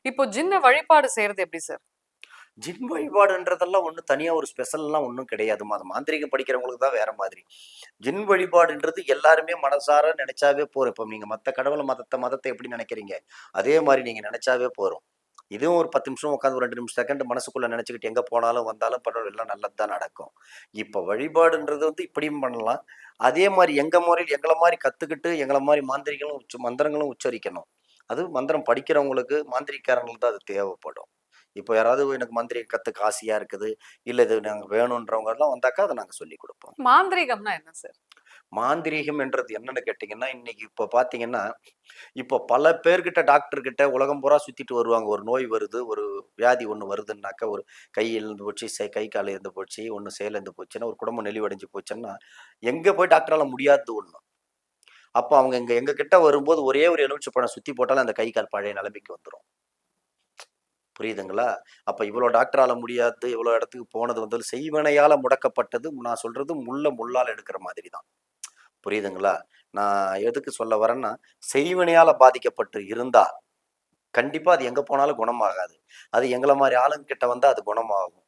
இப்போ ஜின்ன வழிபாடு செய்யறது எப்படி சார்? ஜின் வழிபாடுன்றதெல்லாம் ஒண்ணும் தனியா ஒரு ஸ்பெஷல்லாம் ஒண்ணும் கிடையாதும்மா. அது மாந்திரீகம் படிக்கிறவங்களுக்கு தான் வேற மாதிரி. ஜின் வழிபாடுன்றது எல்லாருமே மனசார நினைச்சாவே போதும். இப்ப நீங்க மத்த கடவுள மதத்த எப்படி நினைக்கிறீங்க? அதே மாரி நீங்க நினைச்சாவே போதும். இதுவும் ஒரு 10 நிமிஷம் உட்காந்து ஒரு 2 நிமிஷம் செகண்ட் மனசுக்குள்ள நினைச்சுக்கிட்டு எங்க போனாலும் வந்தாலும் பரவாயில்ல எல்லாம் நல்லது தான் நடக்கும். இப்ப வழிபாடுன்றது இப்படியும் பண்ணலாம். அதே மாரி எங்க முறையில் எங்கள மாரி கத்துக்கிட்டு எங்கள மாரி மாந்திரிகளும் மந்திரங்களும் உச்சரிக்கணும். அது மந்திரம் படிக்கிறவங்களுக்கு, மாந்திரிகக்காரங்களுக்கு தான் அது தேவைப்படும். இப்போ யாராவது எனக்கு மந்திரிகம் கத்துக்க ஆசையா இருக்குது, இல்ல இது நாங்க வேணுன்றவங்கலாம் வந்தாக்கா அத நாங்க சொல்லிக் குடுப்போம். மாந்திரீகம்னா என்ன சார்? மாந்திரீகம் என்றது என்னன்னு கேட்டீங்கன்னா, இன்னைக்கு இப்போ பார்த்தீங்கன்னா, இப்போ பல பேர்கிட்ட டாக்டர் கிட்ட உலகம் பூரா சுத்திட்டு வருவாங்க. ஒரு நோய் வருது, ஒரு வியாதி ஒண்ணு வருதுன்னாக்கா, ஒரு கை இழந்து போச்சு, கை, கால் இழந்து போச்சு, ஒண்ணு செயல் இழந்து போச்சுன்னா, ஒரு குடும்பம் நலிவடைஞ்சு போச்சுன்னா, எங்க போய் டாக்டரால முடியாதது ஒண்ணு. அப்ப அவங்க எங்க கிட்ட வரும்போது ஒரே ஒரு எலுமிச்சை பழம் சுத்தி போட்டாலும் அந்த கை, கால் பழைய நிலைமைக்கு வந்துரும். புரியுதுங்களா? அப்ப இவ்வளோ டாக்டரால முடியாது, இவ்வளோ இடத்துக்கு போனது செய்வினையால முடக்கப்பட்டது. நான் சொல்றது முள்ளால எடுக்கிற மாதிரி தான். புரியுதுங்களா? நான் எதுக்கு சொல்ல வரேன்னா, செய்வினையால பாதிக்கப்பட்டு இருந்தா, கண்டிப்பா அது எங்க போனாலும் குணமாகாது. அது எங்கள மாரி ஆளுங்க கிட்ட வந்தா அது குணமாகும்.